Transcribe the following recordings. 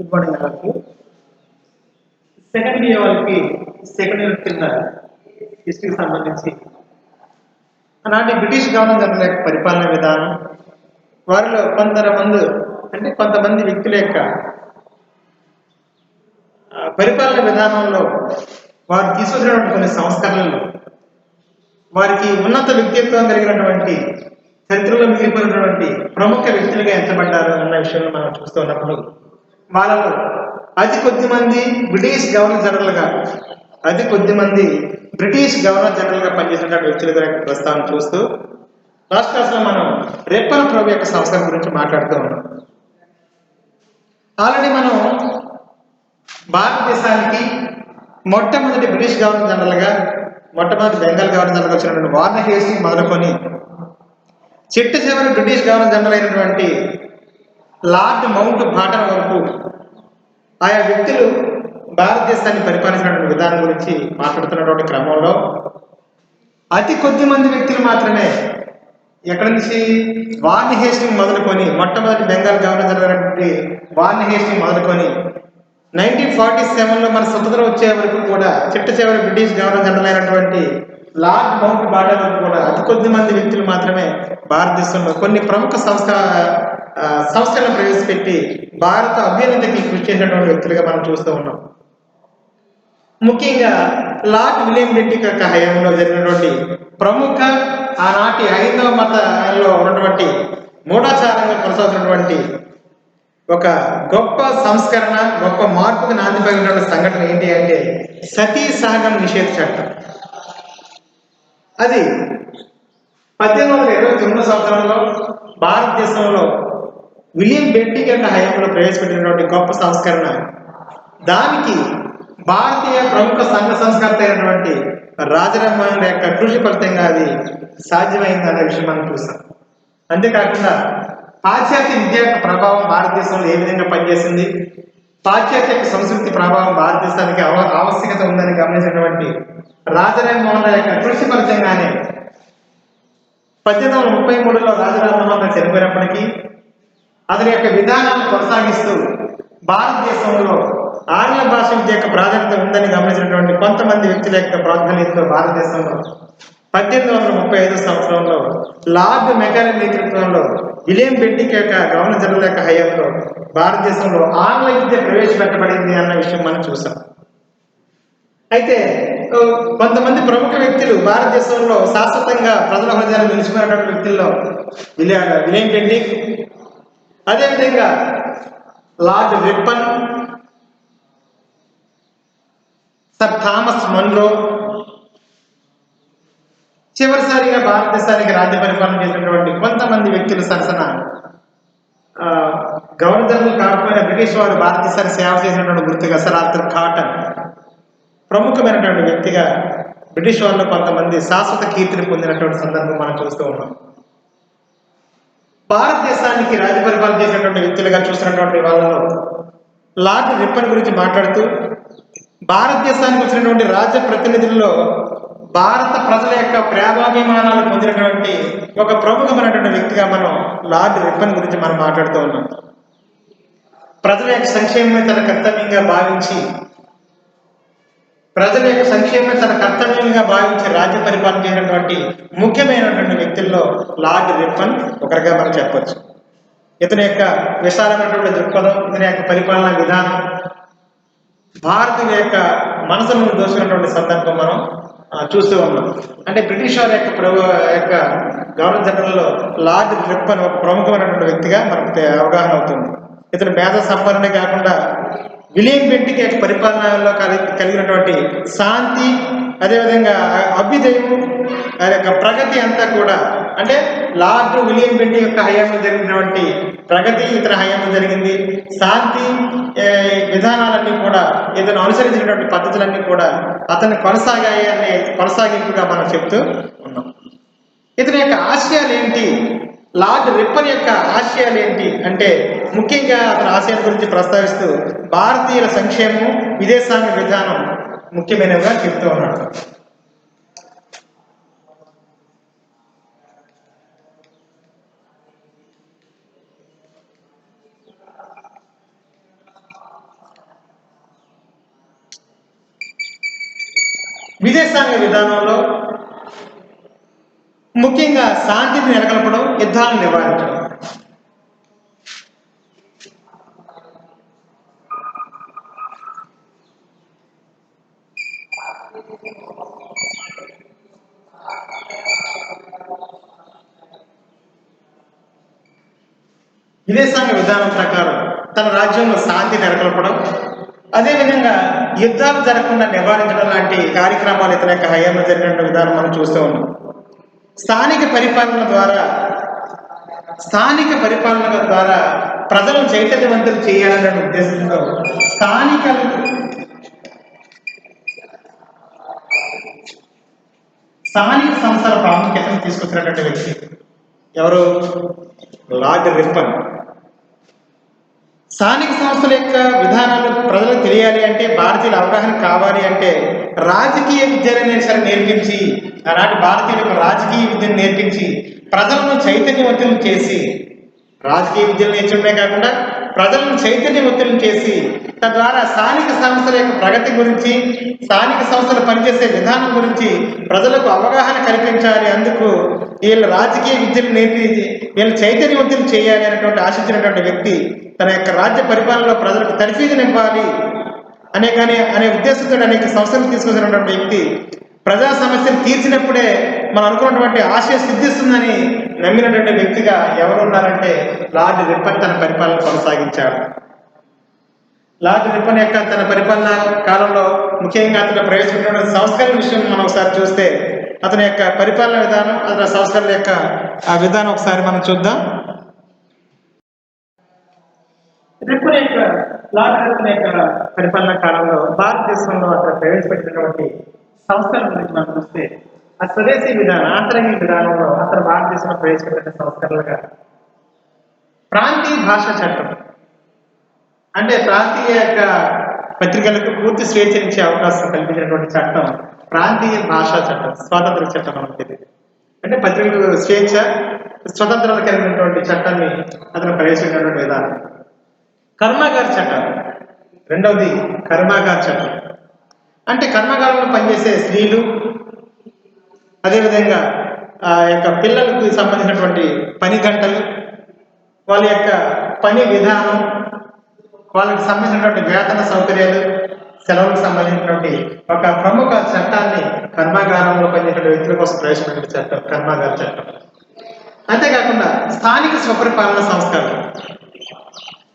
Good morning అందరికి. Second year వాళ్ళకి second year కింద హిస్టరీకి సంబంధించి ఆనాటి బ్రిటిష్ గవర్నమెంట్ యొక్క పరిపాలన విధానం, వారిలో కొంతమంది వ్యక్తుల యొక్క పరిపాలన విధానంలో వారు తీసుకొచ్చినటువంటి కొన్ని సంస్కరణలు వారికి ఉన్నత వ్యక్తిత్వం కలిగినటువంటి చరిత్రలో మిగిలిపోయినటువంటి ప్రముఖ వ్యక్తులుగా ఎంచబడ్డారు అన్న విషయంలో మనం చూస్తూ ఉన్నప్పుడు వాళ్ళలో అతి కొద్ది మంది బ్రిటిష్ గవర్నర్ జనరల్ గా పనిచేసినటువంటి వ్యక్తుల ప్రస్తావన చూస్తూ లాస్ట్ క్లాస్ లో మనం రెప్పన్ ప్రభు యొక్క సంస్కరణ గురించి మాట్లాడుతూ ఉన్నాం. ఆల్రెడీ మనం భారతదేశానికి మొట్టమొదటి బ్రిటిష్ గవర్నర్ జనరల్ గా మొట్టమొదటి బెంగాల్ గవర్నర్ జనరల్ వచ్చినటువంటి వార్నర్ హేస్టింగ్స్ మొదలుకొని చిట్ట చివరి బ్రిటిష్ గవర్నర్ జనరల్ అయినటువంటి లార్డ్ మౌంట్ బాటన్ వరకు ఆయా వ్యక్తులు భారతదేశాన్ని పరిపాలించినటువంటి విధానం గురించి మాట్లాడుతున్నటువంటి క్రమంలో అతి కొద్ది మంది వ్యక్తులు మాత్రమే ఎక్కడి నుంచి వార్నర్ హేస్టింగ్స్ మొదలుకొని మొట్టమొదటి బెంగాల్ గవర్నర్ జనరల్ అయినటువంటి వార్నర్ హేస్టింగ్స్ మొదలుకొని 1947లో మన స్వతంత్రం వచ్చే వరకు కూడా చిట్ట చివరి బ్రిటిష్ గవర్నర్ జనరల్ అయినటువంటి లార్డ్ మౌంట్ బాటన్ వరకు కూడా అతి కొద్ది మంది వ్యక్తులు మాత్రమే భారతదేశంలో కొన్ని ప్రముఖ సంస్థలను ప్రవేశపెట్టి భారత అభ్యున్నతికి కృషి చేసినటువంటి వ్యక్తులుగా మనం చూస్తూ ఉన్నాం. ముఖ్యంగా లార్డ్ విలియం బెంటిక్ యొక్క హయాంలో జరిగినటువంటి ప్రముఖ ఆనాటి హైందవ మతంలో ఉన్నటువంటి మూఢాచారంగా కొనసాగుతున్నటువంటి ఒక గొప్ప సంస్కరణ, గొప్ప మార్పుకు నాంది పలికినటువంటి సంఘటన ఏంటి అంటే సతీ సహగమన నిషేధ చట్టం. అది 1829 సంవత్సరంలో భారతదేశంలో విలియం బెంటిక్ యొక్క హయాంలో ప్రవేశపెట్టినటువంటి గొప్ప సంస్కరణ. దానికి భారతీయ ప్రముఖ సంఘ సంస్కర్త అయినటువంటి రాజరామన్ యొక్క కృషి ఫలితంగా అది సాధ్యమైంది అనే విషయం మనం చూస్తాం. అంతేకాకుండా పాశ్చాత్య విద్య యొక్క ప్రభావం భారతదేశంలో ఏ విధంగా పనిచేసింది, పాశ్చాత్య సంస్కృతి ప్రభావం భారతదేశానికి ఆవశ్యకత ఉందని గమనించినటువంటి రాజరామన్ యొక్క కృషి ఫలితంగానే 1833లో రాజరామన్ చనిపోయినప్పటికీ అతని యొక్క విధానాన్ని కొనసాగిస్తూ భారతదేశంలో ఆంగ్ల భాష విద్య యొక్క ప్రాధాన్యత ఉందని గమనించినటువంటి కొంతమంది వ్యక్తుల యొక్క ప్రాధాన్యతతో భారతదేశంలో 1835 సంవత్సరంలో లార్డ్ మెకాలే నేతృత్వంలో విలియం బెంటిక్ యొక్క గవర్నర్ జనరల్ యొక్క హయాంలో భారతదేశంలో ఆంగ్ల విద్య ప్రవేశపెట్టబడింది అన్న విషయం మనం చూసాం. అయితే కొంతమంది ప్రముఖ వ్యక్తులు భారతదేశంలో శాశ్వతంగా ప్రజల హృదయాలు నిలిచిపోయినటువంటి వ్యక్తుల్లో విలియం బెంటిక్, అదేవిధంగా Lord Ripon, Sir Thomas Munro, చివరిసారిగా భారతదేశానికి రాజ్య పరిపాలన చేసినటువంటి కొంతమంది వ్యక్తులు సరసన గవర్నర్ జనరల్ కాకపోయినా బ్రిటిష్ వారు భారతదేశానికి సేవ చేసినటువంటి గుర్తుగా సర్ ఆర్థర్ కాటన్ ప్రముఖమైనటువంటి వ్యక్తిగా బ్రిటిష్ వాళ్ళు కొంతమంది శాశ్వత కీర్తిని పొందినటువంటి సందర్భం మనం చూస్తూ ఉన్నాం. భారతదేశానికి రాజ్య పరిపాలన చేసినటువంటి వ్యక్తులుగా చూసినటువంటి వాళ్ళలో లార్డ్ రిప్పన్ గురించి మాట్లాడుతూ భారతదేశానికి వచ్చినటువంటి రాజ్య ప్రతినిధుల్లో భారత ప్రజల యొక్క ప్రేమాభిమానాలు పొందినటువంటి ఒక ప్రముఖమైనటువంటి వ్యక్తిగా మనం లార్డ్ రిప్పన్ గురించి మనం మాట్లాడుతూ ఉన్నాం. ప్రజల యొక్క సంక్షేమమే తన కర్తవ్యంగా భావించి రాజ్య పరిపాలన చేసినటువంటి ముఖ్యమైనటువంటి వ్యక్తుల్లో లార్డ్ రిప్పన్ ఒకరిగా మనం చెప్పొచ్చు. ఇతని యొక్క విశాలమైనటువంటి దృక్పథం, ఇతని యొక్క పరిపాలనా విధానం భారతీయుల యొక్క మనసులను దోచుకున్నటువంటి సందర్భం మనం చూస్తూ ఉన్నాం. అంటే బ్రిటిష్ వారి యొక్క గవర్నర్ జనరల్లో లార్డ్ రిప్పన్ ఒక ప్రముఖమైనటువంటి వ్యక్తిగా మనకు అవగాహన అవుతుంది. ఇతను మేధ సంపన్నే కాకుండా విలియం బెంటిక్ యొక్క పరిపాలనలో కలిగినటువంటి శాంతి, అదేవిధంగా అభ్యుదయం, ఆ యొక్క ప్రగతి అంతా కూడా అంటే లార్డ్ విలియం బెంటిక్ యొక్క హయాంలో జరిగినటువంటి ప్రగతి ఇతర హయాంలో జరిగింది. శాంతి విధానాలన్నీ కూడా ఇతను అనుసరించినటువంటి పద్ధతులన్నీ కూడా అతన్ని కొనసాగింపుగా మనం చెప్తూ ఉన్నాం. ఇతని యొక్క ఆశయాలు ఏంటి, లార్డ్ రిప్పన్ యొక్క ఆశయాలు ఏంటి అంటే ముఖ్యంగా అతని ఆశయాల గురించి ప్రస్తావిస్తూ భారతీయుల సంక్షేమం, విదేశాంగ విధానం ముఖ్యమైనవిగా చెప్తూ ఉన్నాడు. విదేశాంగ విధానంలో ముఖ్యంగా శాంతిని నెలకొల్పడం, యుద్ధాలను నివారించడం. విదేశాంగ విధానం ప్రకారం తన రాజ్యంలో శాంతి నెలకొల్పడం, అదేవిధంగా యుద్ధాలు జరగకుండా నివారించడం లాంటి కార్యక్రమాలు ఇతని యొక్క హయాంలో జరిగిన విధానం మనం చూస్తూ ఉన్నాం. స్థానిక పరిపాలన ద్వారా ప్రజలను చైతన్యవంతులు చేయాలనే ఉద్దేశంతో స్థానిక సంస్థల ప్రాముఖ్యతను తీసుకొచ్చినటువంటి వ్యక్తి ఎవరు? Lord Ripon. స్థానిక సంస్థల యొక్క విధానాలు ప్రజలకు తెలియాలి అంటే, భారతీయుల అవగాహన కావాలి అంటే రాజకీయ విద్యను సరే నేర్పించి, ఆనాటి భారతీయులకు రాజకీయ విద్యను నేర్పించి ప్రజలను చైతన్యవంతులను చేసి, రాజకీయ విద్యను నేర్చడమే కాకుండా ప్రజలను చైతన్యవంతులను చేసి తద్వారా స్థానిక సంస్థల యొక్క ప్రగతి గురించి, స్థానిక సంస్థలు పనిచేసే విధానం గురించి ప్రజలకు అవగాహన కల్పించాలి. అందుకు వీళ్ళ రాజకీయ విద్యను నేర్పి వీళ్ళు చైతన్యవంతులు చేయాలి అనేటువంటి ఆశించినటువంటి వ్యక్తి తన యొక్క రాజ్య పరిపాలనలో ప్రజలకు తర్ఫీదునివ్వాలి అనే ఉద్దేశంతో అనేక సంస్థలు తీసుకొచ్చినటువంటి వ్యక్తి ప్రజా సమస్యలు తీర్చినప్పుడే మనం అనుకున్నటువంటి ఆశయ సిద్ధిస్తుందని నమ్మినటువంటి వ్యక్తిగా ఎవరు ఉన్నారంటే లార్డ్ రిప్పన్ తన పరిపాలన కొనసాగించాడు. లార్డ్ రిప్పన్ యొక్క తన పరిపాలన కాలంలో ముఖ్యంగా అతను ప్రవేశపెట్టిన సంస్కరణ విషయం మనం ఒకసారి చూస్తే, అతని యొక్క పరిపాలన విధానం, అతని సంస్కరణ యొక్క ఆ విధానం ఒకసారి మనం చూద్దాం. లార్డ్ రిప్పన్ యొక్క పరిపాలన కాలంలో భారతదేశంలో అతను ప్రవేశపెట్టినటువంటి సంస్కరణ గురించి మనం చూస్తే, ఆ స్వదేశీ విధానం, ఆంతరంగిక విధానంలో అతను భారతదేశంలో ప్రవేశపెట్టిన సంస్కరణలుగా ప్రాంతీయ భాషా చట్టం, అంటే ప్రాంతీయ యొక్క పత్రికలకు పూర్తి స్వేచ్ఛనిచ్చే అవకాశం కల్పించినటువంటి చట్టం ప్రాంతీయ భాషా చట్టం, స్వాతంత్ర చట్టం అనేది. అంటే పత్రికలకు స్వేచ్ఛ, స్వతంత్రత కలిగినటువంటి చట్టాన్ని అతను ప్రవేశించినటువంటి విధానం. కర్మాగార చట్టం రెండవది. కర్మాగార చట్టం అంటే కర్మాగారంలో పనిచేసే స్త్రీలు, అదేవిధంగా యొక్క పిల్లలకు సంబంధించినటువంటి పని గంటలు, వాళ్ళ యొక్క పని విధానం, వాళ్ళకి సంబంధించినటువంటి వేతన సౌకర్యాలు, సెలవులకు సంబంధించినటువంటి ఒక ప్రముఖ చట్టాన్ని కర్మాగారంలో పనిచేసే వ్యక్తుల కోసం ప్రవేశపెట్టిన చట్టం కర్మాగార చట్టం. అంతేకాకుండా స్థానిక స్వపరిపాలన సంస్కరణ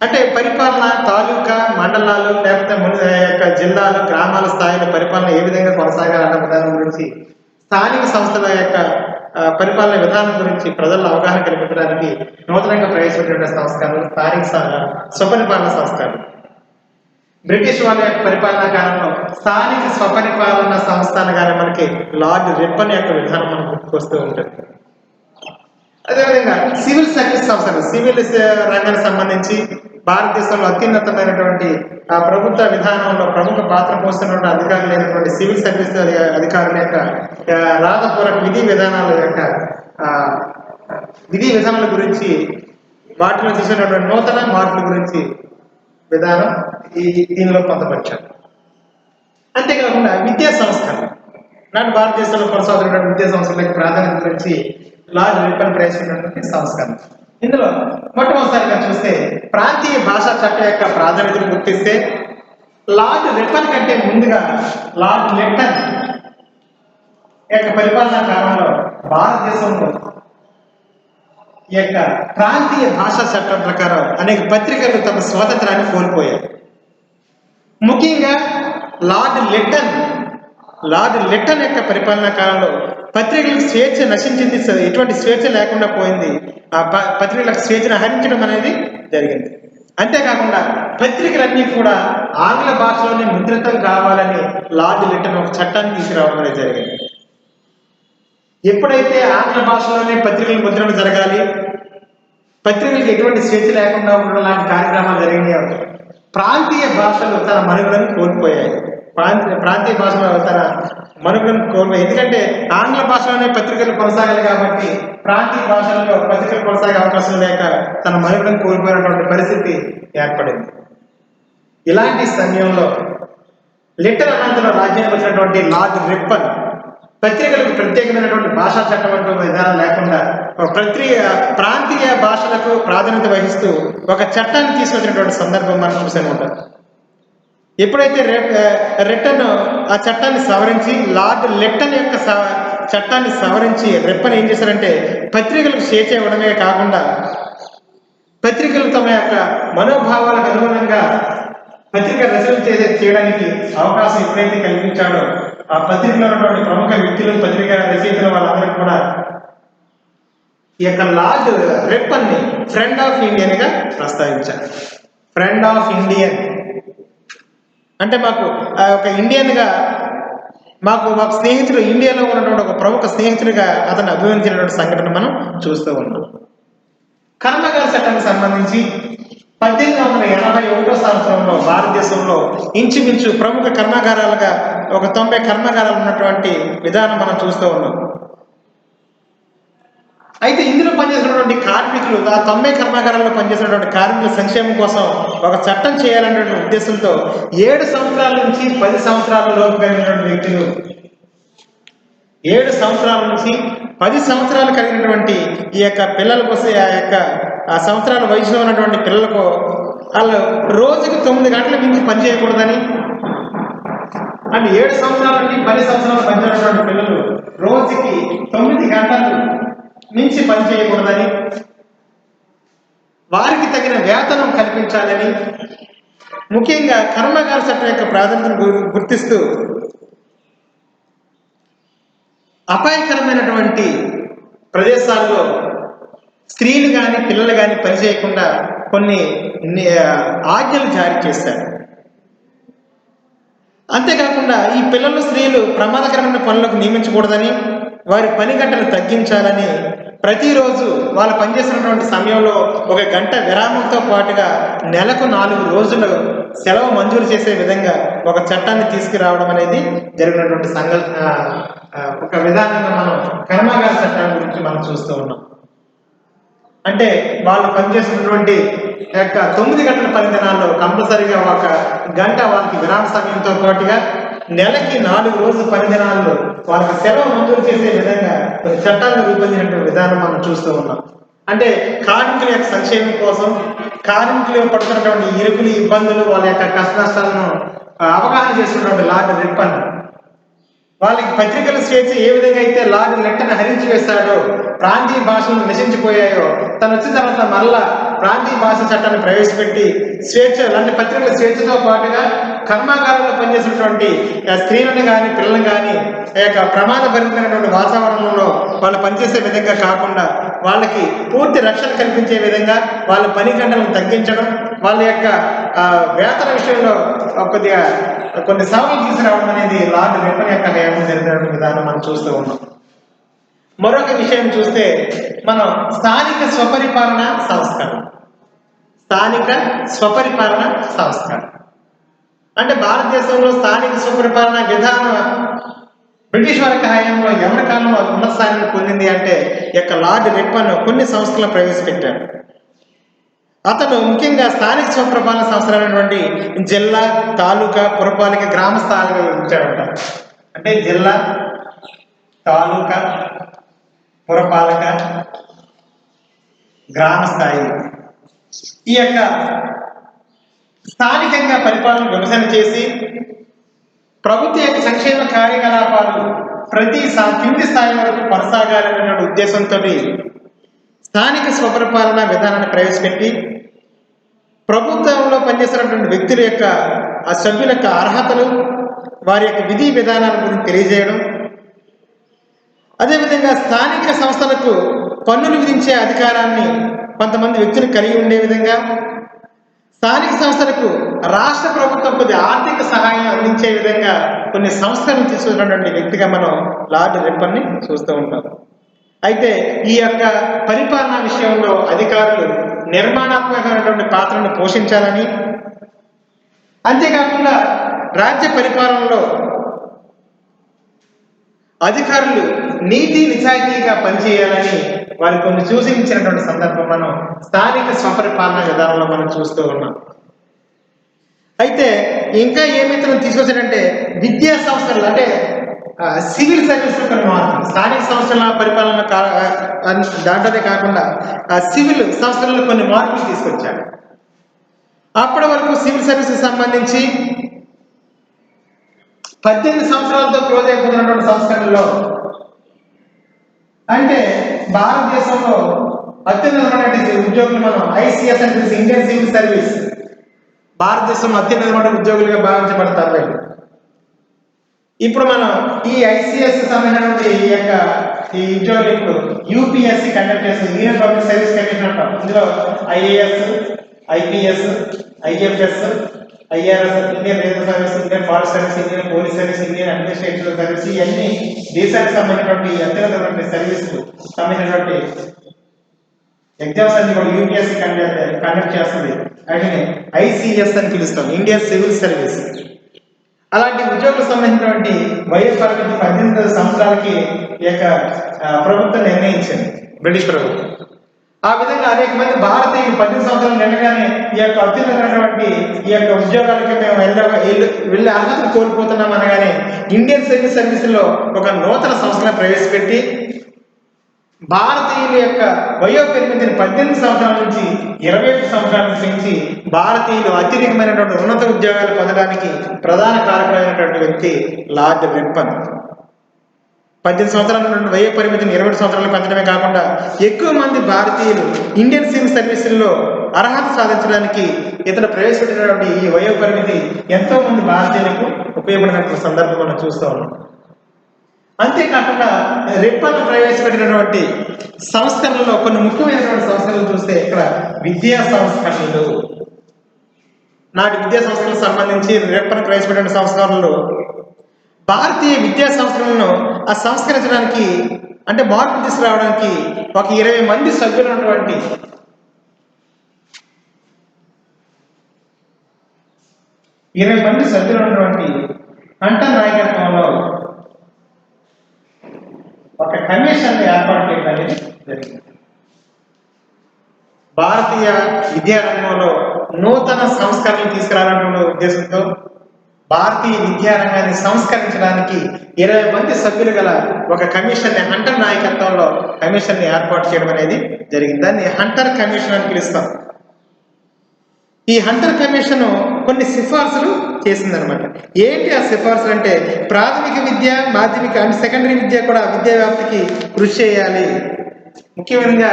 అంటే పరిపాలన తాలూకా, మండలాలు, లేకపోతే యొక్క జిల్లాలు, గ్రామాల స్థాయిలో పరిపాలన ఏ విధంగా కొనసాగాలన్న విధానం గురించి, స్థానిక సంస్థల యొక్క పరిపాలన విధానం గురించి ప్రజల్లో అవగాహన కల్పించడానికి నూతనంగా ప్రవేశపెట్టిన సంస్కరణలు స్థానిక స్వపరిపాలన సంస్కరణలు. బ్రిటిష్ వాళ్ళ యొక్క పరిపాలనా కాలంలో స్థానిక స్వపరిపాలన సంస్థ అనగానే మనకి లార్డ్ రిప్పన్ యొక్క విధానం మనకు గుర్తుకొస్తూ ఉంటుంది. అదేవిధంగా సివిల్ సర్వీస్ సంస్థలు, సివిల్ రంగానికి సంబంధించి భారతదేశంలో అత్యున్నతమైనటువంటి ప్రభుత్వ విధానంలో ప్రముఖ పాత్ర పోస్తున్న అధికారులు అయినటువంటి సివిల్ సర్వీస్ అధికారుల యొక్క రాతపూర్వక విధి విధానాల గురించి, వాటిలో చేసినటువంటి నూతన మార్పుల గురించి విధానం దీనిలో పొందపరిచారు. అంతేకాకుండా విద్యా సంస్థలు, నాటి భారతదేశంలో కొనసాగుతున్నటువంటి విద్యా సంస్థల ప్రాధాన్యత గురించి లార్డ్ రిప్పన్ ప్రవేశించినటువంటి సంస్కరణ. ఇందులో మొట్టమొదటిసారిగా చూస్తే ప్రాంతీయ భాషా చట్టం యొక్క ప్రాధాన్యతను గుర్తిస్తే, లార్డ్ రిప్పన్ కంటే ముందుగా లార్డ్ లిట్టన్ యొక్క పరిపాలనా కాలంలో భారతదేశంలో ఈ యొక్క ప్రాంతీయ భాషా చట్టం ప్రకారం అనేక పత్రికలు తమ స్వాతంత్రాన్ని కోల్పోయాయి. ముఖ్యంగా లార్డ్ లిట్టన్ యొక్క పరిపాలనా కాలంలో పత్రికలకు స్వేచ్ఛ నశించింది, ఎటువంటి స్వేచ్ఛ లేకుండా పోయింది. ఆ పత్రికలకు స్వేచ్ఛను హరించడం అనేది జరిగింది. అంతేకాకుండా పత్రికలన్నీ కూడా ఆంగ్ల భాషలోనే ముద్రితం కావాలని లార్డ్ లిట్టన్ ఒక చట్టాన్ని తీసుకురావడం అనేది జరిగింది. ఎప్పుడైతే ఆంగ్ల భాషలోనే పత్రికల ముద్రణ జరగాలి, పత్రికలకు ఎటువంటి స్వేచ్ఛ లేకుండా ఉండడం లాంటి కార్యక్రమాలు జరిగినాయో ప్రాంతీయ భాషలు తన మనుగడను కోల్పోయాయి. ప్రాంతీయ భాషలో తన మనుగడను కోల్పోయాయి. ఎందుకంటే ఆంగ్ల భాషలోనే పత్రికలు కొనసాగాలి కాబట్టి ప్రాంతీయ భాషలలో పత్రికలు కొనసాగే అవకాశం లేక తన మనుగడను కోల్పోయినటువంటి పరిస్థితి ఏర్పడింది. ఇలాంటి సమయంలో లిటర్ అనంతరం రాజ్యానికి వచ్చినటువంటి లార్డ్ రిప్పన్ పత్రికలకు ప్రత్యేకమైనటువంటి భాషా చట్టం విధానం లేకుండా ప్రాంతీయ భాషలకు ప్రాధాన్యత వహిస్తూ ఒక చట్టాన్ని తీసుకొచ్చినటువంటి సందర్భం మనం చూసే ఉంటాం. ఎప్పుడైతే రిటన్ ఆ చట్టాన్ని సవరించి లార్డ్ లిట్టన్ యొక్క చట్టాన్ని సవరించి రిప్పన్ ఏం చేశారంటే పత్రికలకు స్వేచ్ఛ ఇవ్వడమే కాకుండా పత్రికలు తమ యొక్క మనోభావాలకు అనుగుణంగా పత్రిక రచన చేయడానికి అవకాశం ఎప్పుడైతే కల్పించాడో ఆ పత్రికలో ఉన్నటువంటి ప్రముఖ వ్యక్తులు పత్రిక రచయితలు వాళ్ళందరికీ కూడా ఈ యొక్క లార్డ్ రిప్పన్ ని ఫ్రెండ్ ఆఫ్ ఇండియన్ గా ప్రస్తావించారు. ఫ్రెండ్ ఆఫ్ ఇండియన్ అంటే మాకు ఒక ఇండియన్ గా మాకు స్నేహితుడు ఇండియాలో ఉన్నటువంటి ఒక ప్రముఖ స్నేహితుడిగా అతను అభివర్ణించినటువంటి సంఘటన మనం చూస్తూ ఉన్నాం. కర్మాగార చట్టానికి సంబంధించి 1881 సంవత్సరంలో భారతదేశంలో ఇంచుమించు ప్రముఖ కర్మాగారాలుగా ఒక 90 కర్మాగారాలు ఉన్నటువంటి విధానం మనం చూస్తూ ఉన్నాం. అయితే ఇందులో పనిచేసినటువంటి కార్మికులు ఆ 90 కర్మాగారాల్లో పనిచేసినటువంటి కార్మికుల సంక్షేమం కోసం ఒక చట్టం చేయాలనేటువంటి ఉద్దేశంతో 7 సంవత్సరాల నుంచి 10 సంవత్సరాల లోపు కలిగినటువంటి వ్యక్తులు 7 సంవత్సరాల నుంచి 10 సంవత్సరాలు కలిగినటువంటి ఈ యొక్క పిల్లల కోసం ఆ సంవత్సరాల వయసులో ఉన్నటువంటి పిల్లలకు వాళ్ళు రోజుకి 9 గంటల మించి పనిచేయకూడదని, అంటే 7 సంవత్సరాల నుంచి 10 సంవత్సరాలు పనిచేసినటువంటి పిల్లలు రోజుకి 9 గంటలు మించి పనిచేయకూడదని, వారికి తగిన వేతనం కల్పించాలని, ముఖ్యంగా కర్మాగార చట్టం యొక్క ప్రాధాన్యతను గుర్తిస్తూ అపాయకరమైనటువంటి ప్రదేశాల్లో స్త్రీలు కానీ పిల్లలు కానీ పనిచేయకుండా కొన్ని ఆజ్ఞలు జారీ చేశారు. అంతేకాకుండా ఈ పిల్లలు స్త్రీలు ప్రమాదకరమైన పనులకు నియమించకూడదని, వారి పని గంటలు తగ్గించాలని, ప్రతిరోజు వాళ్ళు పనిచేసినటువంటి సమయంలో 1 గంట విరామంతో పాటుగా నెలకు 4 రోజులు సెలవు మంజూరు చేసే విధంగా ఒక చట్టాన్ని తీసుకురావడం అనేది జరిగినటువంటి ఒక విధానంగా మనం కర్మాగార చట్టాల గురించి మనం చూస్తూ ఉన్నాం. అంటే వాళ్ళు పనిచేసినటువంటి 9 గంటల పని దినాల్లో కంపల్సరీగా 1 గంట వాళ్ళకి విరామ సమయంతో పాటుగా నెలకి 4 రోజుల పని దినాల్లో వాళ్ళకి సెలవు మంజూరు చేసే విధంగా కొన్ని చట్టాలను రూపొందించినటువంటి విధానం మనం చూస్తూ ఉన్నాం. అంటే కార్మికుల యొక్క సంక్షేమం కోసం, కార్మికులు పడుతున్నటువంటి ఇరుకులు ఇబ్బందులు వాళ్ళ యొక్క కష్ట నష్టాలను అవగాహన చేస్తున్నటువంటి లార్డ్ రిప్పన్ వాళ్ళకి పత్రికల స్వేచ్ఛ ఏ విధంగా అయితే లార్డ్ లిట్టన్ హరించి వేశాడో, ప్రాంతీయ భాషలు నశించిపోయాయో, తను వచ్చిన తర్వాత మరలా ప్రాంతీయ భాష చట్టాన్ని ప్రవేశపెట్టి స్వేచ్ఛ లాంటి పత్రికల స్వేచ్ఛతో పాటుగా కర్మాగారంలో పనిచేసినటువంటి స్త్రీలను కానీ పిల్లలను కానీ ప్రమాదభరితమైనటువంటి వాతావరణంలో వాళ్ళు పనిచేసే విధంగా కాకుండా వాళ్ళకి పూర్తి రక్షణ కల్పించే విధంగా వాళ్ళ పని గంటలను తగ్గించడం, వాళ్ళ యొక్క వేతన విషయంలో కొద్దిగా కొన్ని సవరణలు తీసుకురావడం అనేది లార్డ్ రిప్పన్ యొక్క హయాంలో జరిగిన విధానం మనం చూస్తూ ఉన్నాం. మరొక విషయం చూస్తే మనం స్థానిక స్వపరిపాలన సంస్కరణ. స్థానిక స్వపరిపాలన సంస్కరణ అంటే భారతదేశంలో స్థానిక స్వపరిపాలన విధానం బ్రిటిష్ వారి హయాంలో ఎవరి కాలంలో ఉన్నత స్థాయిని పొందింది అంటే యొక్క లార్డ్ రిప్పన్ కొన్ని సంస్థలను ప్రవేశపెట్టారు. అతను ముఖ్యంగా స్థానిక స్వపరిపాలన సంస్థలైనటువంటి జిల్లా, తాలూకా, పురపాలిక, గ్రామ స్థాయిలో ఉంచారంట. అంటే జిల్లా, తాలూకా, పురపాలక, గ్రామ స్థాయి ఈ యొక్క స్థానికంగా పరిపాలన విభజన చేసి ప్రభుత్వ యొక్క సంక్షేమ కార్యకలాపాలు ప్రతి కింది స్థాయి వరకు కొనసాగాలనే ఉద్దేశంతో స్థానిక స్వపరిపాలన విధానాన్ని ప్రవేశపెట్టి ప్రభుత్వంలో పనిచేసినటువంటి వ్యక్తుల యొక్క ఆ సభ్యుల యొక్క అర్హతలు, వారి యొక్క విధి విధానాల గురించి తెలియజేయడం, అదేవిధంగా స్థానిక సంస్థలకు పన్నులు విధించే అధికారాన్ని కొంతమంది వ్యక్తులు కలిగి ఉండే విధంగా, స్థానిక సంస్థలకు రాష్ట్ర ప్రభుత్వం కొద్ది ఆర్థిక సహాయం అందించే విధంగా కొన్ని సంస్థలను తీసుకున్నటువంటి వ్యక్తిగా మనం లార్డ్ రిప్పన్ని చూస్తూ ఉంటాం. అయితే ఈ యొక్క పరిపాలనా విషయంలో అధికారులు నిర్మాణాత్మకమైనటువంటి పాత్రను పోషించాలని, అంతేకాకుండా రాజ్య పరిపాలనలో అధికారులు నీతి నిజాయితీగా పనిచేయాలని వారి కొన్ని సూచించినటువంటి సందర్భం మనం స్థానిక స్వపరిపాలన విధానంలో మనం చూస్తూ ఉన్నాం. అయితే ఇంకా ఏమైతే తీసుకొచ్చాడంటే విద్యా సంస్థలు అంటే సివిల్ సర్వీస్ కొన్ని మార్పులు, స్థానిక సంస్థల పరిపాలన దాంట్లోనే కాకుండా సివిల్ సంస్థలలో కొన్ని మార్పులు తీసుకొచ్చాడు. అప్పటి వరకు సివిల్ సర్వీస్కి సంబంధించి 18 సంవత్సరాలతో క్లోజ్ అయిపోతున్నటువంటి సంస్కరణలో అంటే భారతదేశంలో అత్యున్నతమైనటువంటి ఉద్యోగులు మనం ఐసిఎస్ అంటే ఇండియన్ సివిల్ సర్వీస్, భారతదేశంలో అత్యున్నతమైన ఉద్యోగులుగా భావించబడతారు వీళ్ళు. ఇప్పుడు మనం ఈ ఐసిఎస్ సంబంధించినటువంటి ఈ ఉద్యోగులు యూపీఎస్సి కండక్ట్ చేస్తుంది, యూనియన్ పబ్లిక్ సర్వీస్ కమిషన్ అంటాం. ఇందులో IAS, IPS, IFS, IRS, Indian railway service, Indian forest service, Indian police service, Indian administrative service, ఇవన్నీ దేశానికి సంబంధించినటువంటి అత్యున్నతమైన సర్వీసులు సంబంధించినటువంటి ఎగ్జామ్స్ అన్ని కూడా యూపీఎస్సీ కండక్ట్ చేస్తుంది. వాటిని ఐసిఎస్ అని పిలుస్తాం, ఇండియన్ సివిల్ సర్వీస్. అలాంటి ఉద్యోగులకు సంబంధించినటువంటి వయో పరిమితి 18 సంవత్సరాలకి ఈ యొక్క ప్రభుత్వం నిర్ణయించింది, బ్రిటిష్ ప్రభుత్వం. ఆ విధంగా అనేక మంది భారతీయులు 18 సంవత్సరాలు నిండగానే ఈ యొక్క అత్యున్నతమైనటువంటి ఈ యొక్క ఉద్యోగాలకి మేము వెళ్ళే అర్హతను కోల్పోతున్నాం అనగానే ఇండియన్ సివిల్ సర్వీసులో ఒక నూతన సంస్థను ప్రవేశపెట్టి భారతీయుల యొక్క వయో పరిమితిని 18 సంవత్సరాల నుంచి 21 సంవత్సరాలకు పెంచి భారతీయులు అత్యధికమైనటువంటి ఉన్నత ఉద్యోగాలు పొందడానికి ప్రధాన కారకులైనటువంటి వ్యక్తి లార్డ్ రిప్పన్. 18 సంవత్సరాల నుండి వయో పరిమితిని 20 సంవత్సరాలు పెంచడమే కాకుండా ఎక్కువ మంది భారతీయులు ఇండియన్ సివిల్ సర్వీసుల్లో అర్హత సాధించడానికి ఇతను ప్రవేశపెట్టినటువంటి ఈ వయో పరిమితి ఎంతో మంది భారతీయులకు ఉపయోగపడినటువంటి సందర్భం మనం చూస్తూ ఉన్నాం. అంతేకాకుండా రిప్పన్ ప్రవేశపెట్టినటువంటి సంస్కరణలో కొన్ని ముఖ్యమైనటువంటి సంస్కరణలు చూస్తే ఇక్కడ విద్యా సంస్కరణలు, నాటి విద్యా సంస్థలకు సంబంధించి రిప్పన్ ప్రవేశపెట్టిన సంస్కరణలు భారతీయ విద్యా సంస్థలను సంస్కరించడానికి అంటే మార్పు తీసుకురావడానికి ఒక 20 మంది సభ్యులు ఉన్నటువంటి హంటర్ నాయకత్వంలో ఒక కమిషన్ ఏర్పాటు చేయడం అనేది జరిగింది. భారతీయ విద్యారంగంలో నూతన సంస్కరణలు తీసుకురావాలనే ఉద్దేశంతో భారతీయ విద్యారంగాన్ని సంస్కరించడానికి 20 మంది సభ్యులు గల ఒక కమిషన్ హంటర్ నాయకత్వంలో కమిషన్ ఏర్పాటు చేయడం అనేది జరిగింది. దాన్ని హంటర్ కమిషన్ అని పిలుస్తాం. ఈ హంటర్ కమిషన్ కొన్ని సిఫార్సులు చేసిందనమాట. ఏంటి ఆ సిఫార్సులు అంటే ప్రాథమిక విద్య, మాధ్యమిక అండ్ సెకండరీ విద్య కూడా విద్యా వ్యాప్తికి కృషి చేయాలి. ముఖ్యంగా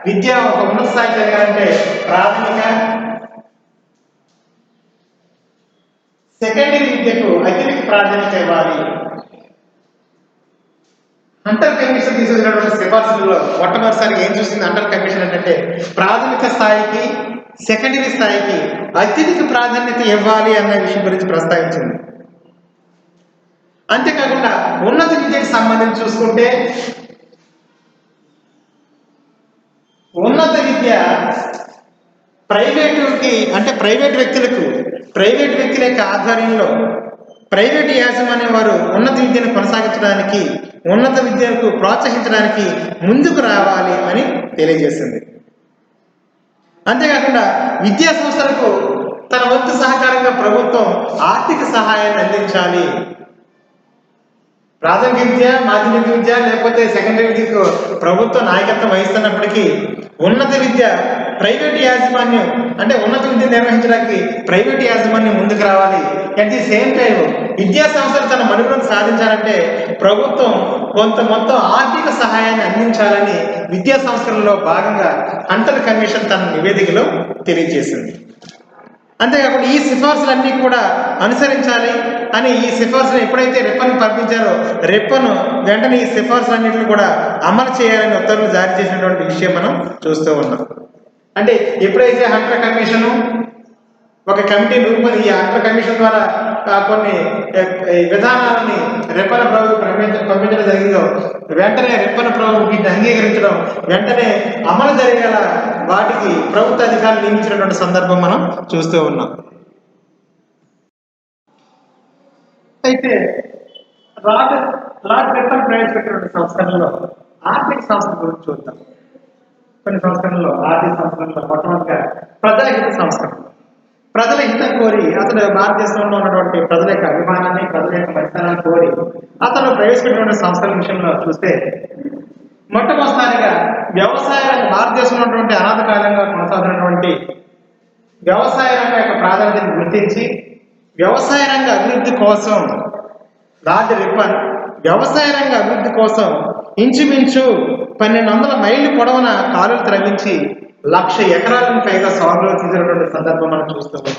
విద్య ఒక ఉన్నత స్థాయికి ఎదగాలంటే ప్రాథమిక, సెకండరీ విద్యకు అత్యధిక ప్రాధాన్యత ఇవ్వాలి. హంటర్ కమిషన్ తీసుకున్నటువంటి సిఫార్సులలో మొట్టమొదటిసారి ఏం చూసింది హంటర్ కమిషన్ అంటే ప్రాథమిక స్థాయికి, సెకండరీ స్థాయికి అత్యధిక ప్రాధాన్యత ఇవ్వాలి అన్న విషయం గురించి ప్రస్తావించింది. అంతేకాకుండా ఉన్నత విద్యకు సంబంధించి చూసుకుంటే ఉన్నత విద్య ప్రైవేటుకి అంటే ప్రైవేట్ వ్యక్తుల యొక్క ఆధ్వర్యంలో ప్రైవేటు యాజమాన్యం వారు ఉన్నత విద్యను కొనసాగించడానికి, ఉన్నత విద్యకు ప్రోత్సహించడానికి ముందుకు రావాలి అని తెలియజేసింది. అంతేకాకుండా విద్యా సంస్థలకు తన వంతు సహకారంగా ప్రభుత్వం ఆర్థిక సహాయాన్ని అందించాలి. ప్రాథమిక విద్య, మాధ్యమిక విద్య లేకపోతే సెకండరీ విద్యకు ప్రభుత్వం నాయకత్వం వహిస్తున్నప్పటికీ ఉన్నత విద్య ప్రైవేటు యాజమాన్యం అంటే ఉన్నత విద్య నిర్వహించడానికి ప్రైవేటు యాజమాన్యం ముందుకు రావాలి. అట్ ది సేమ్ టైం విద్యా సంస్థలు తన మనుగడను సాధించాలంటే ప్రభుత్వం కొంత మొత్తం ఆర్థిక సహాయాన్ని అందించాలని విద్యా సంస్థలలో భాగంగా హంటర్ కమిషన్ తన నివేదికలో తెలియజేసింది. అంతేకాకుండా ఈ సిఫార్సులన్నీ కూడా అనుసరించాలి అని ఈ సిఫార్సులు ఎప్పుడైతే రిప్పన్ పంపించారో రిప్పన్ వెంటనే ఈ సిఫార్సులన్నింటినీ కూడా అమలు చేయాలని ఉత్తర్వులు జారీ చేసినటువంటి విషయం మనం చూస్తూ ఉన్నాం. అంటే ఎప్పుడైతే హంటర్ కమిషన్ ఒక కమిటీ రూపొంది ఈ హంటర్ కమిషన్ ద్వారా కొన్ని విధానాలని రిప్పన్ ప్రభు పంపించడం జరిగిందో వెంటనే రిప్పన్ ప్రభు వీటిని అంగీకరించడం, వెంటనే అమలు జరిగేల వాటికి ప్రభుత్వ అధికారులు నియమించినటువంటి సందర్భం మనం చూస్తూ ఉన్నాం. అయితే లార్డ్ రిప్పన్ ప్రవేశపెట్టినటువంటి సంస్కరణలో ఆర్థిక సంస్థ గురించి చూద్దాం. కొన్ని సంస్కరణలో ఆర్థిక సంస్కరణలో మొట్టమొదటిగా ప్రజాహిత సంస్కరణ. ప్రజల హితం కోరి అతను భారతదేశంలో ఉన్నటువంటి ప్రజల యొక్క అభిమానాన్ని, ప్రజల యొక్క పరిసరాలను కోరి అతను ప్రవేశపెట్టిన సంస్థల విషయంలో చూస్తే మొట్టమొదటిసారిగా వ్యవసాయ రంగం, భారతదేశంలో ఉన్నటువంటి అనాథ కాలంగా కొనసాగుతున్నటువంటి వ్యవసాయ రంగం యొక్క ప్రాధాన్యతను గుర్తించి వ్యవసాయ రంగ అభివృద్ధి కోసం లార్డ్ రిప్పన్ వ్యవసాయ రంగ అభివృద్ధి కోసం ఇంచుమించు 1200 మైళ్ళు పొడవున కాలువలు త్రవ్వించి 1,00,000 ఎకరాలను పైగా సాగులో తీసినటువంటి సందర్భం మనం చూస్తున్నాం.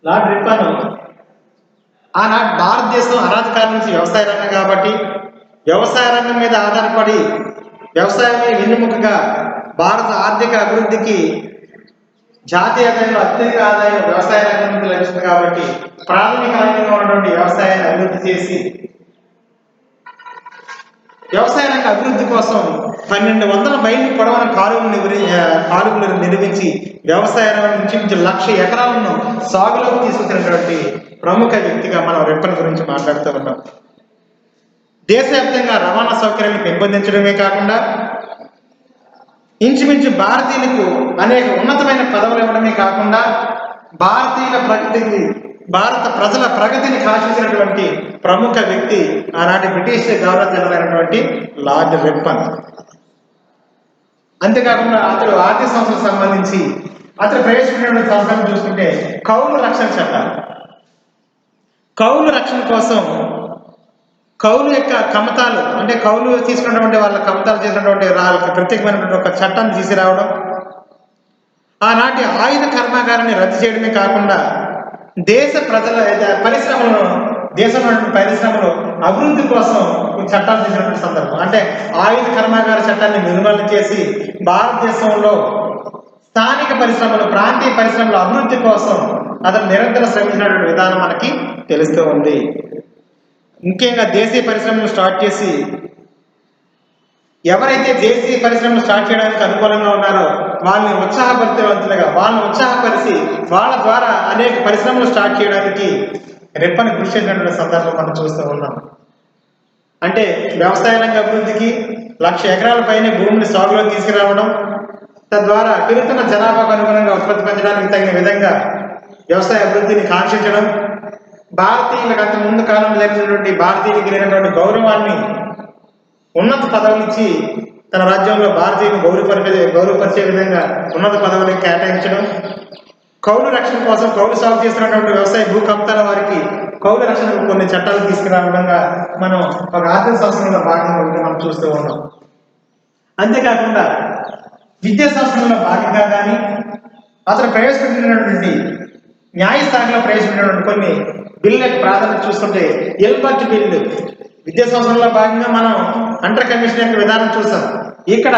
లార్డ్ రిప్పన్ ఆనాడు భారతదేశం అనాథకాలం నుంచి వ్యవసాయ రంగం కాబట్టి వ్యవసాయ రంగం మీద ఆధారపడి వ్యవసాయమే వెన్నెముకగా భారత ఆర్థిక అభివృద్ధికి జాతీయ ఆదాయంలో అత్యధిక ఆదాయం వ్యవసాయ రంగం నుంచి లభిస్తుంది కాబట్టి ప్రాథమిక రంగంగా ఉన్నటువంటి వ్యవసాయాన్ని అభివృద్ధి చేసి వ్యవసాయ రంగ అభివృద్ధి కోసం 1200 మైళ్ళు పొడవైన కాలువలను నిర్మించి వ్యవసాయ రంగం నుంచి 1,00,000 ఎకరాలను సాగులోకి తీసుకొచ్చినటువంటి ప్రముఖ వ్యక్తిగా మనం రిప్పన్ గురించి మాట్లాడుతూ ఉన్నాం. దేశవ్యాప్తంగా రవాణా సౌకర్యాన్ని పెంపొందించడమే కాకుండా ఇంచుమించు భారతీయులకు అనేక ఉన్నతమైన పదవులు ఇవ్వడమే కాకుండా భారత ప్రజల ప్రగతిని కాశించినటువంటి ప్రముఖ వ్యక్తి ఆనాటి బ్రిటిష్ గవర్నర్ జనరల్ అయినటువంటి లార్డ్ రిప్పన్. అంతేకాకుండా అతడు ఆర్థిక సంస్థలకు సంబంధించి అతడు ప్రవేశపెట్టిన సంస్థలను చూస్తుంటే కౌలు రక్షణ చట్టాలు, కౌలు రక్షణ కోసం కౌలు యొక్క కమతాలు అంటే కౌలు తీసుకున్నటువంటి వాళ్ళ కమతాలు చేసినటువంటి వాళ్ళకి ప్రత్యేకమైనటువంటి ఒక చట్టాన్ని తీసుకురావడం, ఆనాటి ఆయుధ కర్మాగారాన్ని రద్దు చేయడమే కాకుండా దేశ ప్రజల పరిశ్రమలను దేశంలో పరిశ్రమలు అభివృద్ధి కోసం చట్టాలు చేసినటువంటి సందర్భం. అంటే ఆయుధ కర్మాగార చట్టాన్ని నిర్మూలన చేసి భారతదేశంలో స్థానిక పరిశ్రమలు, ప్రాంతీయ పరిశ్రమల అభివృద్ధి కోసం అతను నిరంతరం శ్రమించినటువంటి విధానం మనకి తెలుస్తూ ఉంది. ముఖ్యంగా దేశీయ పరిశ్రమలు స్టార్ట్ చేసి ఎవరైతే దేశీయ పరిశ్రమలు స్టార్ట్ చేయడానికి అనుకూలంగా ఉన్నారో వాళ్ళని ఉత్సాహపరిచి వాళ్ళ ద్వారా అనేక పరిశ్రమలు స్టార్ట్ చేయడానికి రిప్పన్ కృషి చేసినటువంటి సందర్భం మనం చూస్తూ ఉన్నాం. అంటే వ్యవసాయ రంగ అభివృద్ధికి 1,00,000 ఎకరాల పైన భూమిని సాగులో తీసుకురావడం, తద్వారా పెరుగుతున్న జనాభాకు అనుగుణంగా ఉత్పత్తి పెంచడానికి తగిన విధంగా వ్యవసాయ అభివృద్ధిని కాంక్షించడం, భారతీయులకు అంత ముందు కాలంలో జరిగినటువంటి భారతీయులకు లేనటువంటి గౌరవాన్ని ఉన్నత పదవులిచ్చి తన రాజ్యంలో భారతీయులను గౌరవపరిచే విధంగా ఉన్నత పదవులకు కేటాయించడం, కౌలు రక్షణ కోసం కౌలు సాగు చేస్తున్నటువంటి వ్యవసాయ భూ కమతాల వారికి కౌలు రక్షణకు కొన్ని చట్టాలు తీసుకురావడంగా మనం ఒక ఆర్థిక సంస్థలో భాగంగా మనం చూస్తూ ఉన్నాం. అంతేకాకుండా విద్యా సంస్థలలో భాగంగా కానీ అతను ప్రవేశపెట్టినటువంటి న్యాయస్థానంలో ప్రవేశపెట్టినటువంటి కొన్ని బిల్లులకు ప్రాధాన్యత చూస్తుంటే ఎల్బర్ట్ బిల్లు, విద్యా సంస్థలలో భాగంగా మనం అంటర్ కమిషన్ యొక్క విధానం చూసాం. ఇక్కడ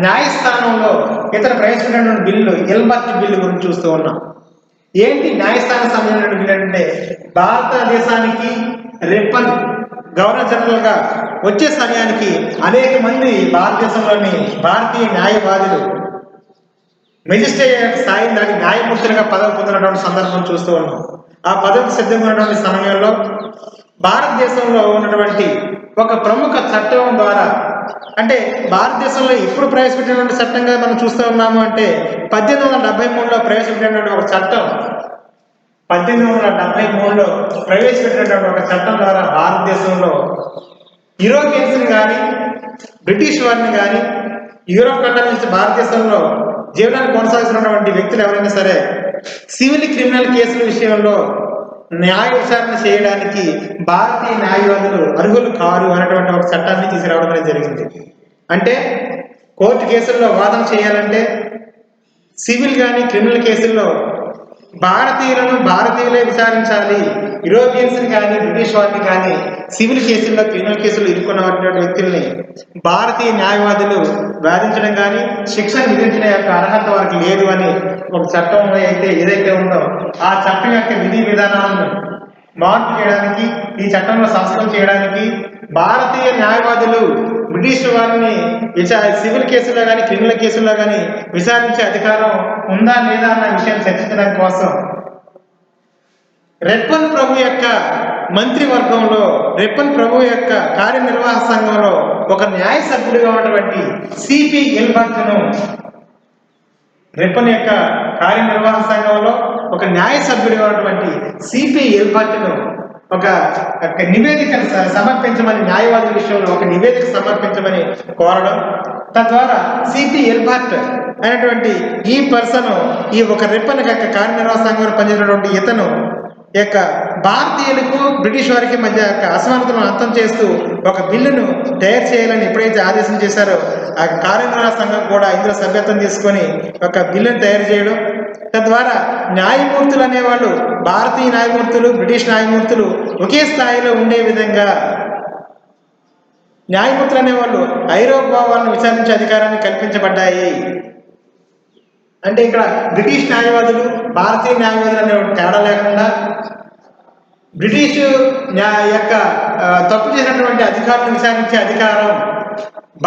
న్యాయస్థానంలో ఇతర ప్రవేశపెట్టినటువంటి బిల్లు ఎల్బర్ట్ బిల్లు గురించి చూస్తూ ఉన్నాం. ఏంటి న్యాయస్థానం సంబంధించిన బిల్లు అంటే భారతదేశానికి రిప్పన్ గవర్నర్ జనరల్గా వచ్చే సమయానికి అనేక మంది భారతదేశంలోని భారతీయ న్యాయవాదులు మెజిస్ట్రేట్ స్థాయి దానికి న్యాయమూర్తులుగా పదవి పొందినటువంటి సందర్భం చూస్తూ ఉన్నాం. ఆ పదవికి సిద్ధంగా ఉన్నటువంటి సమయంలో భారతదేశంలో ఉన్నటువంటి ఒక ప్రముఖ చట్టం ద్వారా, అంటే భారతదేశంలో ఇప్పుడు ప్రవేశపెట్టినటువంటి చట్టంగా మనం చూస్తూ ఉన్నాము అంటే 1873లో ప్రవేశపెట్టినటువంటి ఒక చట్టం, 1873లో ప్రవేశపెట్టినటువంటి ఒక చట్టం ద్వారా భారతదేశంలో యూరోపియన్స్ని కానీ బ్రిటిష్ వారిని కానీ యూరోప్ ఖండం నుంచి భారతదేశంలో జీవనాన్ని కొనసాగుతున్నటువంటి వ్యక్తులు ఎవరైనా సరే సివిల్ క్రిమినల్ కేసుల విషయంలో న్యాయ విచారణ చేయడానికి భారతీయ న్యాయవాదులు అర్హులు కారు అనేటువంటి ఒక చట్టాన్ని తీసుకురావడం అనేది జరిగింది. అంటే కోర్టు కేసుల్లో వాదన చేయాలంటే సివిల్ కానీ క్రిమినల్ కేసుల్లో భారతీయులే విచారించాలి, యూరోపియన్స్ని కానీ బ్రిటిష్ వారిని కానీ సివిల్ కేసుల్లో క్రిమినల్ కేసులు ఇరుక్కున్నటువంటి వ్యక్తుల్ని భారతీయ న్యాయవాదులు వాదించడం కానీ శిక్షణ విధించిన యొక్క అర్హత వారికి లేదు అని ఒక చట్టంలో ఏదైతే ఉందో ఆ చట్టం యొక్క విధి విధానాలను మార్పు చేయడానికి, ఈ చట్టంలో సంస్కరణ చేయడానికి భారతీయ న్యాయవాదులు బ్రిటిష్ వారిని సివిల్ కేసుల్లో కానీ క్రిమినల్ కేసుల్లో కానీ విచారించే అధికారం ఉందా లేదా అన్న విషయాన్ని చర్చించడం కోసం రిప్పన్ ప్రభు యొక్క మంత్రివర్గంలో, రిప్పన్ ప్రభు యొక్క కార్యనిర్వాహక సంఘంలో ఒక న్యాయ సభ్యుడిగా ఉన్నటువంటి సిపి ఎల్బర్ట్ను రిప్పన్ యొక్క కార్యనిర్వాహక సంఘంలో ఒక న్యాయ సభ్యుడు అయినటువంటి సిపి ఎల్బర్ట్ను ఒక నివేదికను సమర్పించమని, న్యాయవాదుల విషయంలో ఒక నివేదిక సమర్పించమని కోరడం, తద్వారా సిపి ఎల్బర్ట్ అయినటువంటి ఈ పర్సన్, ఈ ఒక రిప్పన్ యొక్క కార్యనిర్వాహక సంఘంలో పనిచేసినటువంటి ఇతను యొక్క భారతీయులకు బ్రిటిష్ వారికి మధ్య అసమానతలను అంతం చేస్తూ ఒక బిల్లును తయారు చేయాలని ఎప్పుడైతే ఆదేశం చేశారో, ఆ కార్యనిర్వాహక సంఘం కూడా ఇందులో సభ్యత్వం తీసుకొని ఒక బిల్లును తయారు చేయడం, తద్వారా న్యాయమూర్తులు అనేవాళ్ళు భారతీయ న్యాయమూర్తులు, బ్రిటిష్ న్యాయమూర్తులు ఒకే స్థాయిలో ఉండే విధంగా న్యాయమూర్తులు అనేవాళ్ళు ఐరోపా వాళ్ళను విచారించే అధికారాన్ని కల్పించబడ్డాయి. అంటే ఇక్కడ బ్రిటిష్ న్యాయవాదులు, భారతీయ న్యాయవాదులు అనే తేడా లేకుండా బ్రిటిష్ యొక్క తప్పు చేసినటువంటి అధికారులను విచారించే అధికారం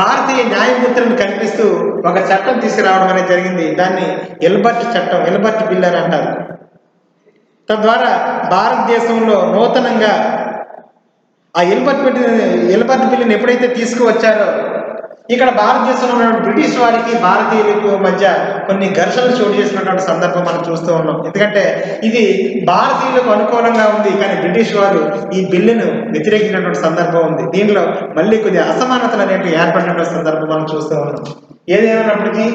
భారతీయ న్యాయమూర్తులను కల్పిస్తూ ఒక చట్టం తీసుకురావడం అనేది జరిగింది. దాన్ని ఎల్బర్ట్ చట్టం, ఎల్బర్ట్ బిల్ అని అంటారు. తద్వారా భారతదేశంలో నూతనంగా ఆ ఎల్బర్ట్ బిల్లుని ఎప్పుడైతే తీసుకువచ్చారో, ఇక్కడ భారతదేశంలో ఉన్న బ్రిటిష్ వారికి భారతీయులకు మధ్య కొన్ని ఘర్షణలు చోటు చేసినటువంటి సందర్భం మనం చూస్తూ ఉన్నాం. ఎందుకంటే ఇది భారతీయులకు అనుకూలంగా ఉంది, కానీ బ్రిటిష్ వారు ఈ బిల్లును వ్యతిరేకించినటువంటి సందర్భం ఉంది. దీనిలో మళ్ళీ కొద్ది అసమానతలు అనేవి ఏర్పడినటువంటి సందర్భం మనం చూస్తూ ఉన్నాం. ఏదేమైనప్పటికీ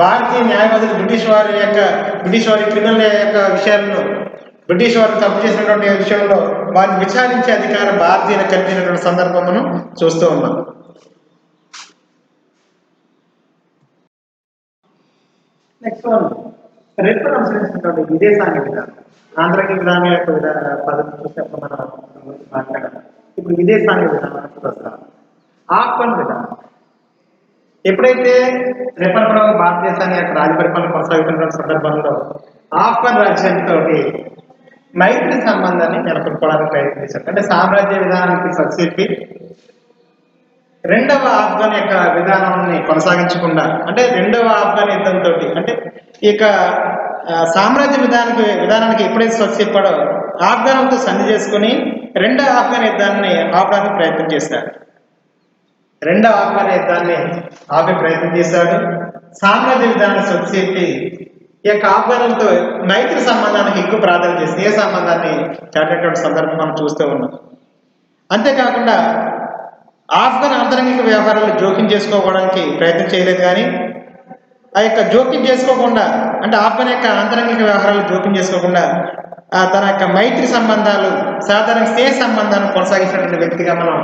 భారతీయ న్యాయవాదులు బ్రిటిష్ వారి క్రిమినల్ యొక్క విషయాలను, బ్రిటిష్ వారు తప్పు చేసినటువంటి విషయంలో వారిని విచారించే అధికారం భారతీయులకు కలిగినటువంటి సందర్భం మనం చూస్తూ ఉన్నాం. నెక్స్ట్ వన్, రిప్పన్ అనుసరించినటువంటి విదేశాంగ విధానం. ఆంధ్రకి విధానం యొక్క పద్ధతి చూస్తే మనం మాట్లాడాలి. ఇప్పుడు విదేశాంగ విధానానికి వస్తాం. ఆఫ్ఘన్ విధానం. ఎప్పుడైతే రిప్పన్ ప్రభు భారతదేశాన్ని యొక్క రాజపరిపాలన కొనసాగుతున్న సందర్భంలో ఆఫ్ఘన్ రాజ్యంతో మైత్రి సంబంధాన్ని నెలకొల్పడానికి ప్రయత్నించారు. అంటే సామ్రాజ్య విధానానికి సబ్సిడీ రెండవ ఆఫ్ఘన్ యొక్క విధానాన్ని కొనసాగించకుండా, అంటే రెండవ ఆఫ్ఘన్ యుద్ధంతో, అంటే ఇక సామ్రాజ్య విధానానికి ఎప్పుడైతే స్వచ్ఛ చెప్పాడో ఆఫ్ఘన్తో సంధి చేసుకుని రెండవ ఆఫ్ఘన్ యుద్ధాన్ని ఆపడానికి ప్రయత్నం చేశాడు. రెండవ ఆఫ్ఘన్ యుద్ధాన్ని ఆపే ప్రయత్నం చేశాడు. సామ్రాజ్య విధానాన్ని స్వచ్ఛ చెప్పి ఈ యొక్క ఆఫ్ఘన్లతో మైత్రి సంబంధానికి ఎక్కువ ప్రాధాన్యత చేసి ఏ సంబంధాన్ని చాటేటువంటి సందర్భం మనం చూస్తూ ఉన్నాం. అంతేకాకుండా ఆఫ్ఘన్ ఆంతరంగిక వ్యవహారాలు జోక్యం చేసుకోవడానికి ప్రయత్నం చేయలేదు, కానీ ఆ యొక్క జోక్యం చేసుకోకుండా, అంటే ఆఫ్ఘన్ యొక్క ఆంతరంగిక వ్యవహారాలు జోక్యం చేసుకోకుండా తన యొక్క మైత్రి సంబంధాలు, సాధారణ స్నేహ సంబంధాలను కొనసాగించినటువంటి వ్యక్తిగా మనం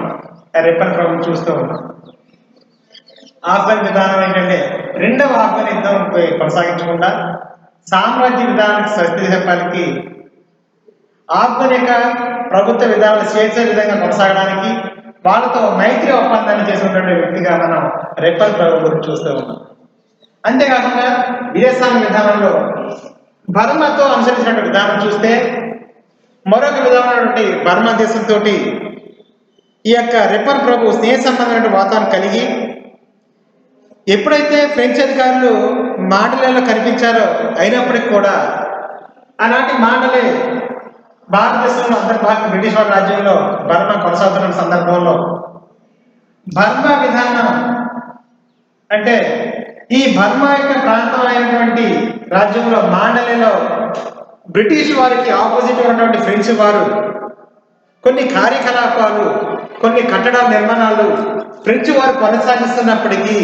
రిప్పన్ ప్రభుని చూస్తూ ఉన్నాం. ఆఫ్ఘన్ విధానం ఏంటంటే రెండవ ఆఫ్ఘన్ యుద్ధం కొనసాగించకుండా సామ్రాజ్య విధానానికి స్వస్తి చెప్పడానికి, ఆఫ్ఘన్ యొక్క ప్రభుత్వ విధానాలు స్వేచ్ఛ విధంగా కొనసాగడానికి వాళ్ళతో మైత్రి ఒప్పందాన్ని చేసినటువంటి వ్యక్తిగా మనం రిప్పన్ ప్రభు గురించి చూస్తూ ఉన్నాం. అంతేకాకుండా విదేశాంగ విధానంలో బర్మాతో అనుసరించినటువంటి విధానం చూస్తే మరొక విధమైనటువంటి బర్మా దేశంతో ఈ యొక్క రిప్పన్ ప్రభు స్నేహ సంబంధమైన వాతావరణం కలిగి, ఎప్పుడైతే ఫ్రెంచ్ అధికారులు మాండలేలో కనిపించారో అయినప్పటికీ కూడా ఆనాటి మాండలే భారతదేశంలో అంతర్భాగం బ్రిటిష్ వారి రాజ్యంలో బర్మా కొనసాగుతున్న సందర్భంలో బర్మా విధానం అంటే ఈ బర్మా యొక్క ప్రాంతం అయినటువంటి రాజ్యంలో మాండలేలో బ్రిటిష్ వారికి ఆపోజిట్ ఉన్నటువంటి ఫ్రెంచ్ వారు కొన్ని కార్యకలాపాలు, కొన్ని కట్టడాల నిర్మాణాలు ఫ్రెంచ్ వారు కొనసాగిస్తున్నప్పటికీ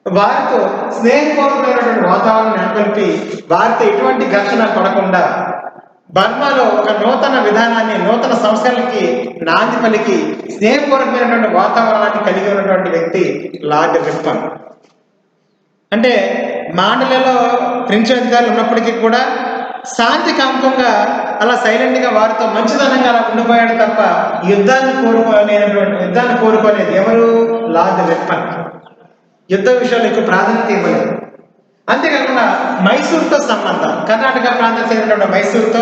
వారితో స్నేహపూర్వకమైనటువంటి వాతావరణం నెలకొల్పి వారితో ఎటువంటి ఘర్షణ పడకుండా బర్మాలో ఒక నూతన విధానాన్ని, నూతన సంస్కరణలకి నాంది పలికి స్నేహపూర్వకమైనటువంటి వాతావరణాన్ని కలిగి ఉన్నటువంటి వ్యక్తి లార్డ్ రిప్పన్. అంటే మాండలేలో ఫ్రెంచ్ అధికారులు ఉన్నప్పటికీ కూడా శాంతి కాంపంగా అలా సైలెంట్గా వారితో మంచిదనంగా అలా ఉండిపోయాడు తప్ప యుద్ధాన్ని కోరుకోలేదు ఎవరు? Lord Ripon. యుద్ధ విషయాలు ఎక్కువ ప్రాధాన్యత ఇవ్వలేదు. అంతేకాకుండా మైసూరుతో సంబంధం, కర్ణాటక ప్రాంతం చెందినటువంటి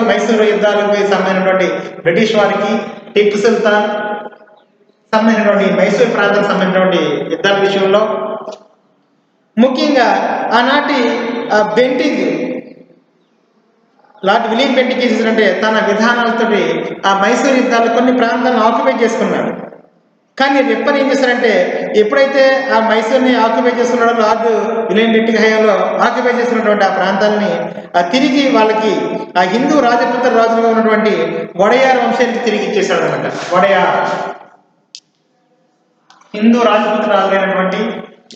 మైసూరు యుద్ధాలకు సంబంధించినటువంటి బ్రిటిష్ వారికి, టిప్పు సుల్తాన్ సంబంధించినటువంటి మైసూరు ప్రాంతానికి సంబంధించినటువంటి యుద్ధాల విషయంలో ముఖ్యంగా ఆనాటి బెంటింగ్, లార్డ్ విలియం బెంటింగ్ చేసినట్టే తన విధానాలతోటి ఆ మైసూరు యుద్ధాలు కొన్ని ప్రాంతాలను ఆక్యుపై చేసుకున్నాడు. కానీ రిప్పన్ ఏం చేశారంటే ఎప్పుడైతే ఆ మైసూర్ని ఆక్యుపై చేస్తున్నాడో లార్డ్ విలియం బెంటింక్ హయాంలో ఆక్యుపై చేస్తున్నటువంటి ఆ ప్రాంతాలని తిరిగి వాళ్ళకి ఆ హిందూ రాజపుత్ర రాజులుగా ఉన్నటువంటి వడయార్ వంశానికి తిరిగి ఇచ్చేశాడు అనమాట. వడయార్ హిందూ రాజపుత్ర రాజులైనటువంటి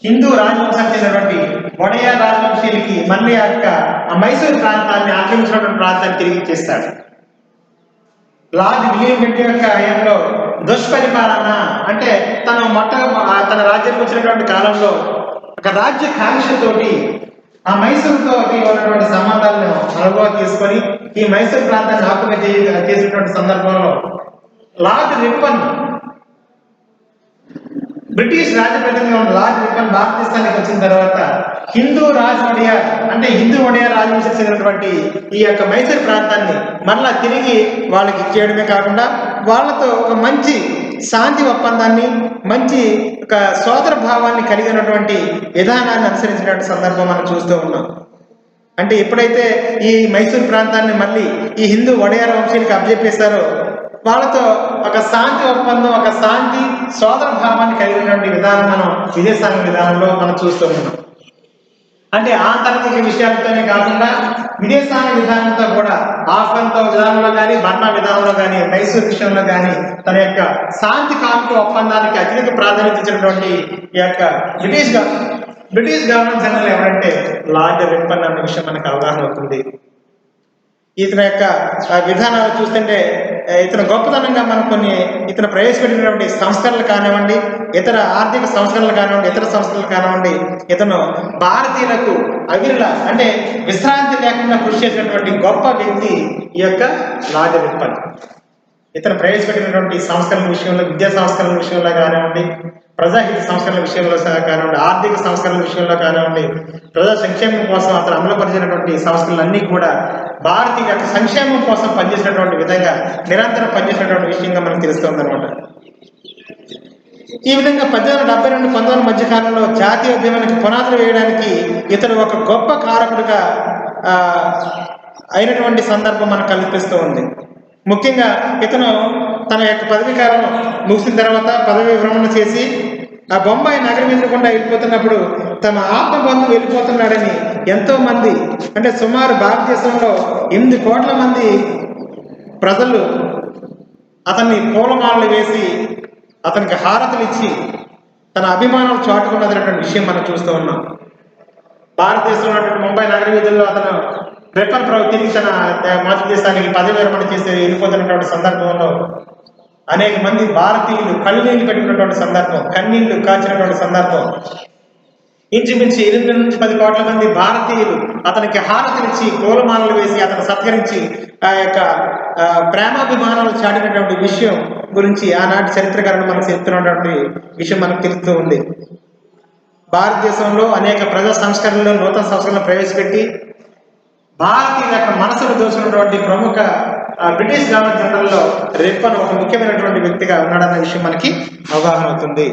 హిందూ రాజవంశానికి చెందినటువంటి వడయార్ రాజవంశీయులకి మళ్ళీ ఆ మైసూరు ప్రాంతాన్ని ఆక్రమించినటువంటి ప్రాంతాన్ని తిరిగి ఇచ్చేస్తాడు. లార్డ్ విలియం బెంటింక్ యొక్క హయాంలో దుష్పరిపాలన అంటే తన రాజ్యానికి వచ్చినటువంటి కాలంలో ఒక రాజ్య కాంక్షతోటి ఆ మైసూరుతో ఉన్నటువంటి సంబంధాలను అనుభవం తీసుకొని ఈ మైసూరు ప్రాంతాన్ని ఆక్రమణ చేసినటువంటి సందర్భంలో లార్డ్ రిప్పన్ బ్రిటిష్ రాజప్రతినిధిగా ఉన్న లార్డ్ రిప్పన్ భారతదేశానికి వచ్చిన తర్వాత హిందూ వడయార్ అంటే హిందూ వడయార్ రాజవంశకు చెందినటువంటి ఈ యొక్క మైసూరు ప్రాంతాన్ని మరలా తిరిగి వాళ్ళకి ఇచ్చేయడమే కాకుండా వాళ్ళతో ఒక మంచి శాంతి ఒప్పందాన్ని మంచి ఒక సోదర భావాన్ని కలిగినటువంటి విధానాన్ని అనుసరించినటువంటి సందర్భం మనం చూస్తూ ఉన్నాం. అంటే ఎప్పుడైతే ఈ మైసూరు ప్రాంతాన్ని మళ్ళీ ఈ హిందూ వడయార్ వంశీయులకు అప్పజెప్పేశారో వాళ్ళతో ఒక శాంతి ఒప్పందం, ఒక శాంతి సోదర భావాన్ని కలిగినటువంటి విధానం మనం విదేశాంగ విధానంలో మనం చూస్తూ ఉన్నాం. అంటే ఆంతరిక విషయాలతోనే కాకుండా విదేశాంగ విధానంతో కూడా ఆఫ్ఘన్తో విధానంలో కానీ బర్మా విధానంలో కానీ మైసూర్ విషయంలో కానీ తన యొక్క శాంతి కాంతి ఒప్పందానికి అత్యధిక ప్రాధాన్యత ఇచ్చినటువంటి ఈ యొక్క బ్రిటిష్ గవర్నర్ జనరల్ ఎవరంటే లార్డ్ రిప్పన్ అన్న విషయం మనకు అవగాహన అవుతుంది. ఇతని యొక్క విధానాలు చూస్తుంటే ఇతను గొప్పతనంగా మనం ఇతను ప్రవేశపెట్టినటువంటి సంస్కరణలు కానివ్వండి, ఇతర ఆర్థిక సంస్కరణలు కానివ్వండి, ఇతర సంస్కరణలు కానివ్వండి, ఇతను భారతీయులకు అంటే విశ్రాంతి లేకుండా కృషి చేసినటువంటి గొప్ప వ్యక్తి ఈ యొక్క లార్డ్ రిప్పన్. ఇతను ప్రవేశపెట్టినటువంటి సంస్కరణల విషయంలో, విద్యా సంస్కరణల విషయంలో కానివ్వండి, ప్రజాహిత సంస్కరణల విషయంలో కానివ్వండి, ఆర్థిక సంస్కరణల విషయంలో కానివ్వండి, ప్రజా సంక్షేమం కోసం అతను అమలుపరిచినటువంటి సంస్కరణలన్నీ కూడా భారతీయ యొక్క సంక్షేమం కోసం పనిచేసినటువంటి విధంగా నిరంతరం పనిచేసినటువంటి విషయంగా మనకు తెలుస్తుందన్నమాట. ఈ విధంగా 1870 నుండి 1900 మధ్య కాలంలో జాతీయ ఉద్యమానికి పునాదులు వేయడానికి ఇతను ఒక గొప్ప కారకుడిగా అయినటువంటి సందర్భం మనకు కల్పిస్తూ ఉంది. ముఖ్యంగా ఇతను తన యొక్క పదవీ కాలం ముగిసిన తర్వాత పదవి విరమణ చేసి ఆ బొంబాయి నగరం ఎదురుకుండా వెళ్ళిపోతున్నప్పుడు తమ ఆత్మబంధువు వెళ్ళిపోతున్నాడని ఎంతో మంది అంటే సుమారు భారతదేశంలో 8 కోట్ల మంది ప్రజలు అతన్ని పూలమాలలు వేసి అతనికి హారతులు ఇచ్చి తన అభిమానాలు చాటుకున్నదనేటువంటి విషయం మనం చూస్తూ ఉన్నాం. భారతదేశంలో ఉన్నటువంటి ముంబై నగర వీధుల్లో అతను రిప్పన్ తిరిగి తన మాతృదేశానికి పదవి విరమణ చేసి వెళ్ళిపోతున్నటువంటి సందర్భంలో అనేక మంది భారతీయులు కళ్ళనీళ్ళు పెట్టుకున్నటువంటి సందర్భం, కన్నీళ్లు కాచినటువంటి సందర్భం. ఇంచుమించి 8 నుంచి 10 కోట్ల మంది భారతీయులు అతనికి హారతులిచ్చి పూలమాలలు వేసి అతను సత్కరించి ఆ యొక్క ప్రేమాభిమానాలు చాటినటువంటి విషయం గురించి ఆనాటి చరిత్రకారులు మనకు చెప్తున్నటువంటి విషయం మనకు తెలుస్తూ ఉంది. భారతదేశంలో అనేక ప్రజా సంస్కరణలు, నూతన సంస్కరణలు ప్రవేశపెట్టి భారతీయుల యొక్క మనసును దోచుకున్నటువంటి ప్రముఖ బ్రిటిష్ గవర్నర్ జనరల్లో రిప్పన్ ఒక ముఖ్యమైనటువంటి వ్యక్తిగా ఉన్నాడన్న విషయం మనకి అవగాహన అవుతుంది.